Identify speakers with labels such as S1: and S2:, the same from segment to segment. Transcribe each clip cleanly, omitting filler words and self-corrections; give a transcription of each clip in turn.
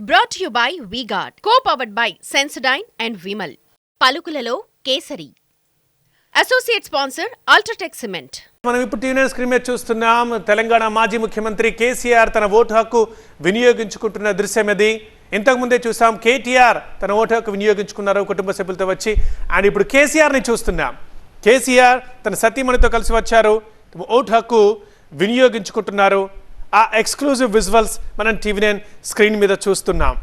S1: Brought to you by V-Guard, co-powered by Sensodyne and Vimal. పలుకులలో Kesari. Associate sponsor UltraTech cement.
S2: మనం ఇప్పుడు TV screen మీద చూస్తున్నాం. తెలంగాణ మాజీ ముఖ్యమంత్రి కేసీఆర్ తన ఓటు హక్కు వినియోగించుకుంటున్న దృశ్యం ఇది. ఇంతకుముందే చూసాం కేటీఆర్ తన ఓటు హక్కు వినియోగించుకున్నారు కుటుంబ సభ్యులతో వచ్చి. అండ్ ఇప్పుడు కేసీఆర్ని చూస్తున్నాం. కేసీఆర్ తన సతీమణితో కలిసి వచ్చారు, ఓటు హక్కు వినియోగించుకుంటున్నారు. ఆ ఎక్స్క్లూజివ్ విజువల్స్ మనం టీవీ స్క్రీన్ మీద చూస్తున్నాం.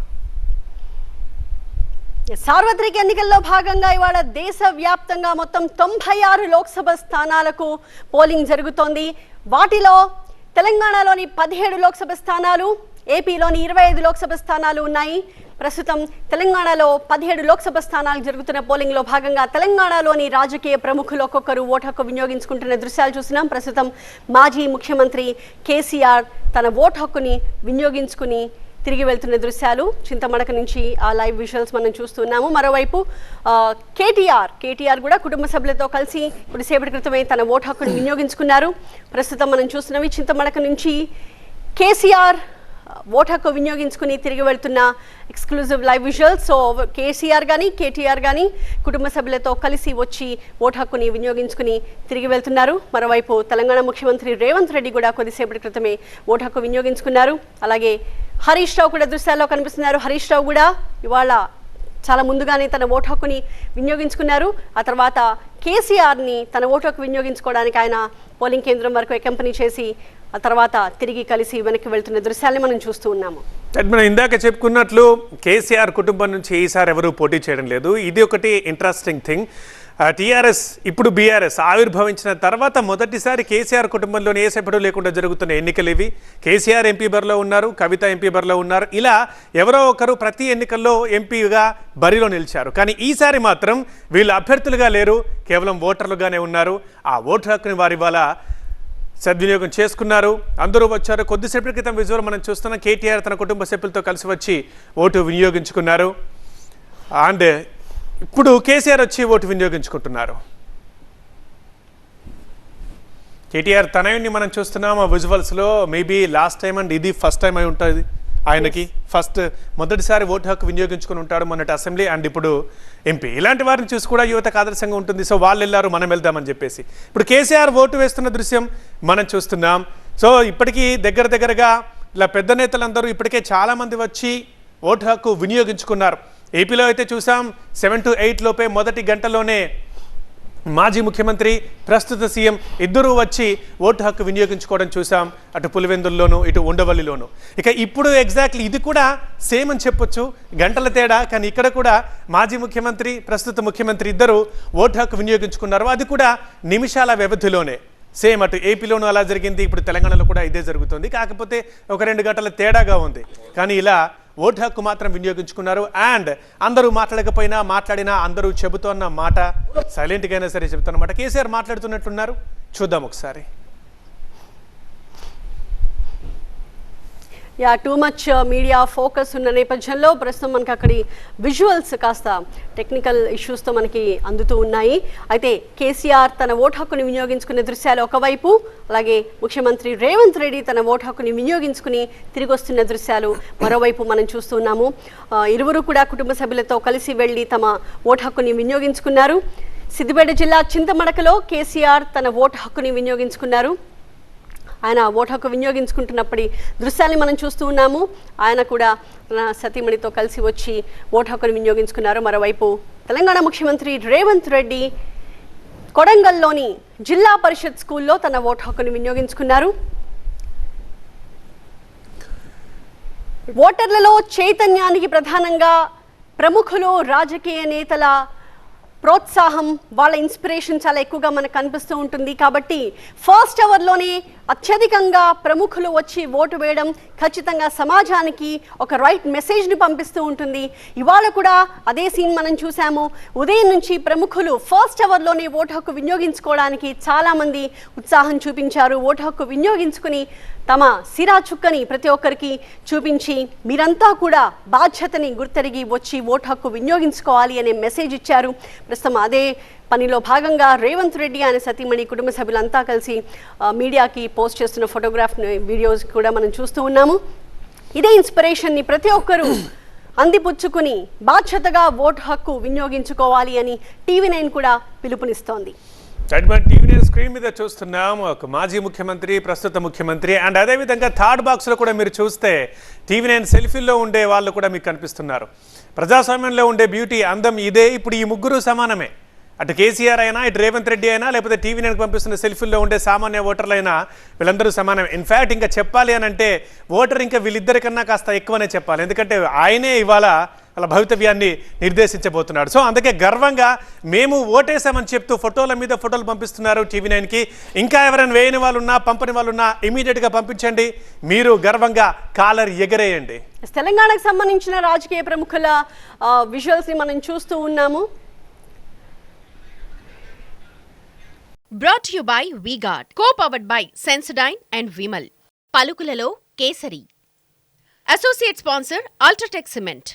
S3: సార్వత్రిక ఎన్నికల్లో భాగంగా ఇవాళ దేశవ్యాప్తంగా మొత్తం 96 లోక్సభ స్థానాలకు పోలింగ్ జరుగుతోంది. వాటిలో తెలంగాణలోని 17 లోక్సభ స్థానాలు, ఏపీలోని 25 లోక్సభ స్థానాలు ఉన్నాయి. ప్రస్తుతం తెలంగాణలో 17 లోక్సభ స్థానాలు జరుగుతున్న పోలింగ్లో భాగంగా తెలంగాణలోని రాజకీయ ప్రముఖులు ఒక్కొక్కరు ఓటు హక్కు వినియోగించుకుంటున్న దృశ్యాలు చూసినాం. ప్రస్తుతం మాజీ ముఖ్యమంత్రి కేసీఆర్ తన ఓటు హక్కుని వినియోగించుకుని తిరిగి వెళ్తున్న దృశ్యాలు చింతమడక నుంచి ఆ లైవ్ విజువల్స్ మనం చూస్తున్నాము. మరోవైపు కేటీఆర్ కూడా కుటుంబ సభ్యులతో కలిసి కొద్దిసేపటి క్రితమే తన ఓటు హక్కుని వినియోగించుకున్నారు. ప్రస్తుతం మనం చూస్తున్నవి చింతమడక నుంచి కేసీఆర్ ఓటు హక్కు వినియోగించుకుని తిరిగి వెళ్తున్న exclusive live visuals. So KCR కానీ కేటీఆర్ కానీ కుటుంబ సభ్యులతో కలిసి వచ్చి ఓటు హక్కుని వినియోగించుకుని తిరిగి వెళ్తున్నారు. మరోవైపు తెలంగాణ ముఖ్యమంత్రి రేవంత్ రెడ్డి కూడా కొద్దిసేపటి క్రితమే ఓటు హక్కు వినియోగించుకున్నారు. అలాగే హరీష్ రావు కూడా దృశ్యాల్లో కనిపిస్తున్నారు. హరీష్ రావు కూడా ఇవాళ చాలా ముందుగానే తన ఓటు హక్కుని వినియోగించుకున్నారు. ఆ తర్వాత కేసీఆర్ని తన ఓటు హక్కు వినియోగించుకోవడానికి ఆయన పోలింగ్ కేంద్రం వరకు అకంపెనీ చేసి ఆ తర్వాత తిరిగి కలిసి వెనక్కి వెళ్తున్న దృశ్యాన్ని మనం చూస్తూ ఉన్నాము.
S2: మనం ఇందాక చెప్పుకున్నట్లు కేసీఆర్ కుటుంబం నుంచి ఈసారి ఎవరు పోటీ చేయడం లేదు. ఇది ఒకటి ఇంట్రెస్టింగ్ థింగ్. టీఆర్ఎస్ ఇప్పుడు బీఆర్ఎస్ ఆవిర్భవించిన తర్వాత మొదటిసారి కేసీఆర్ కుటుంబంలోని ఏ సభ్యుడు లేకుండా జరుగుతున్న ఎన్నికలు ఇవి. కేసీఆర్ ఎంపీ బరిలో ఉన్నారు, కవిత ఎంపీ బరిలో ఉన్నారు. ఇలా ఎవరో ఒకరు ప్రతి ఎన్నికల్లో ఎంపీగా బరిలో నిలిచారు. కానీ ఈసారి మాత్రం వీళ్ళు అభ్యర్థులుగా లేరు, కేవలం ఓటర్లుగానే ఉన్నారు. ఆ ఓటు హక్కుని వారి ఇవాళ సద్వినియోగం చేసుకున్నారు. అందరూ వచ్చారు. కొద్దిసేపటి క్రితం విజువల్ మనం చూస్తున్నాం. కేటీఆర్ తన కుటుంబ సభ్యులతో కలిసి వచ్చి ఓటు వినియోగించుకున్నారు. అండ్ ఇప్పుడు కేసీఆర్ వచ్చి ఓటు వినియోగించుకుంటున్నారు. కేటీఆర్ తనయుడిని మనం చూస్తున్నాం ఆ విజువల్స్లో. మేబీ లాస్ట్ టైం అండ్ ఇది ఫస్ట్ టైం అయి ఉంటుంది ఆయనకి. మొదటిసారి ఓటు హక్కు వినియోగించుకుని ఉంటాడు. మొన్నటి అసెంబ్లీ అండ్ ఇప్పుడు ఎంపీ. ఇలాంటి వారిని చూసి కూడా యువతకు ఆదర్శంగా ఉంటుంది. సో వాళ్ళు వెళ్ళారు, మనం వెళ్దామని చెప్పేసి ఇప్పుడు కేసీఆర్ ఓటు వేస్తున్న దృశ్యం మనం చూస్తున్నాం. సో ఇప్పటికీ దగ్గరగా ఇలా పెద్ద నేతలందరూ ఇప్పటికే చాలామంది వచ్చి ఓటు హక్కు వినియోగించుకున్నారు. ఏపీలో అయితే చూసాం 7 to 8 లోపే మొదటి గంటలోనే మాజీ ముఖ్యమంత్రి ప్రస్తుత సీఎం ఇద్దరూ వచ్చి ఓటు హక్కు వినియోగించుకోవడం చూసాం. అటు పులివెందుల్లోనూ ఇటు ఉండవల్లిలోనూ. ఇక ఇప్పుడు ఎగ్జాక్ట్లీ ఇది కూడా సేమ్ అని చెప్పొచ్చు, గంటల తేడా. కానీ ఇక్కడ కూడా మాజీ ముఖ్యమంత్రి ప్రస్తుత ముఖ్యమంత్రి ఇద్దరు ఓటు హక్కు వినియోగించుకున్నారు. అది కూడా నిమిషాల వ్యవధిలోనే. సేమ్ అటు ఏపీలోనూ అలా జరిగింది, ఇప్పుడు తెలంగాణలో కూడా ఇదే జరుగుతుంది. కాకపోతే ఒక 2 గంటల తేడాగా ఉంది. కానీ ఇలా ఓటు హక్కు మాత్రం వినియోగించుకున్నారు. అండ్ అందరూ మాట్లాడకపోయినా మాట్లాడినా అందరూ చెబుతున్న మాట సైలెంట్గా అయినా సరే చెబుతున్నమాట. కేసీఆర్ మాట్లాడుతున్నట్టున్నారు, చూద్దాం ఒకసారి.
S3: టూ మచ్ మీడియా ఫోకస్ ఉన్న నేపథ్యంలో ప్రస్తుతం మనకి అక్కడి విజువల్స్ కాస్త టెక్నికల్ ఇష్యూస్తో మనకి అందుతూ ఉన్నాయి. అయితే కేసీఆర్ తన ఓటు హక్కుని వినియోగించుకునే దృశ్యాలు ఒకవైపు, అలాగే ముఖ్యమంత్రి రేవంత్ రెడ్డి తన ఓటు హక్కుని వినియోగించుకుని తిరిగి వస్తున్న దృశ్యాలు మరోవైపు మనం చూస్తున్నాము. ఇరువురు కూడా కుటుంబ సభ్యులతో కలిసి వెళ్ళి తమ ఓటు హక్కుని వినియోగించుకున్నారు. సిద్దిపేట జిల్లా చింతమడకలో కేసీఆర్ తన ఓటు హక్కుని వినియోగించుకున్నారు. ఆయన ఓటు హక్కు వినియోగించుకుంటున్నప్పటి దృశ్యాన్ని మనం చూస్తూ ఉన్నాము. ఆయన కూడా సతీమణితో కలిసి వచ్చి ఓటు హక్కును వినియోగించుకున్నారు. మరోవైపు తెలంగాణ ముఖ్యమంత్రి రేవంత్ రెడ్డి కొడంగల్లోని జిల్లా పరిషత్ స్కూల్లో తన ఓటు హక్కును వినియోగించుకున్నారు. ఓటర్లలో చైతన్యానికి ప్రధానంగా ప్రముఖులు, రాజకీయ నేతల ప్రోత్సాహం, వాళ్ళ ఇన్స్పిరేషన్ చాలా ఎక్కువగా మనకు కనిపిస్తూ ఉంటుంది. కాబట్టి ఫస్ట్ అవర్లోనే అత్యధికంగా ప్రముఖులు వచ్చి ఓటు వేయడం ఖచ్చితంగా సమాజానికి ఒక రైట్ మెసేజ్ని పంపిస్తూ ఉంటుంది. ఇవాళ కూడా అదే సీన్ మనం చూసాము. ఉదయం నుంచి ప్రముఖులు ఫస్ట్ అవర్లోనే ఓటు హక్కు వినియోగించుకోవడానికి చాలామంది ఉత్సాహం చూపించారు. ఓటు హక్కు వినియోగించుకుని తమ సిరా చుక్కని ప్రతి ఒక్కరికి చూపించి మీరంతా కూడా బాధ్యతని గుర్తెరిగి వచ్చి ఓటు హక్కు వినియోగించుకోవాలి అనే మెసేజ్ ఇచ్చారు. ప్రస్తుతం అదే పనిలో భాగంగా రేవంత్ రెడ్డి ఆయన సతీమణి కుటుంబ సభ్యులంతా కలిసి మీడియాకి పోస్ట్ చేస్తున్న ఫోటోగ్రాఫ్ వీడియోస్ కూడా మనం చూస్తూ ఉన్నాము. ఇదే ఇన్స్పిరేషన్ని ప్రతి ఒక్కరూ అందిపుచ్చుకుని బాధ్యతగా ఓటు హక్కు వినియోగించుకోవాలి అని TV9 కూడా పిలుపునిస్తోంది.
S2: TV9 స్క్రీన్ మీద చూస్తున్నాం ఒక మాజీ ముఖ్యమంత్రి, ప్రస్తుత ముఖ్యమంత్రి, అండ్ అదేవిధంగా థర్డ్ బాక్స్లో కూడా మీరు చూస్తే TV9 సెల్ఫీల్లో ఉండే వాళ్ళు కూడా మీకు కనిపిస్తున్నారు. ప్రజాస్వామ్యంలో ఉండే బ్యూటీ అందం ఇదే. ఇప్పుడు ఈ ముగ్గురు సమానమే. అటు కేసీఆర్ అయినా, ఇటు రేవంత్ రెడ్డి అయినా, లేకపోతే TV9కి పంపిస్తున్న సెల్ఫీల్లో ఉండే సామాన్య ఓటర్లైనా వీళ్ళందరూ సమానమే. ఇన్ఫ్యాక్ట్ ఇంకా చెప్పాలి అని అంటే ఓటర్ ఇంకా వీళ్ళిద్దరికన్నా కాస్త ఎక్కువనే చెప్పాలి. ఎందుకంటే ఆయనే ఇవాళ వాళ్ళ భవితవ్యాన్ని నిర్దేశించబోతున్నాడు. సో అందుకే గర్వంగా మేము ఓటేసామని చెప్తూ ఫోటోల మీద ఫోటోలు పంపిస్తున్నారు TV9కి. ఇంకా ఎవరైనా వేయని వాళ్ళు ఉన్నా, పంపని వాళ్ళు ఉన్నా ఇమీడియట్గా పంపించండి. మీరు గర్వంగా కాలర్ ఎగరేయండి.
S3: తెలంగాణకు సంబంధించిన రాజకీయ ప్రముఖుల విజువల్స్ని మనం చూస్తూ ఉన్నాము.
S1: Brought to you by V-Guard, co-powered by Sensodyne and Vimal. పలుకులలో kesari. Associate sponsor Ultratech Cement.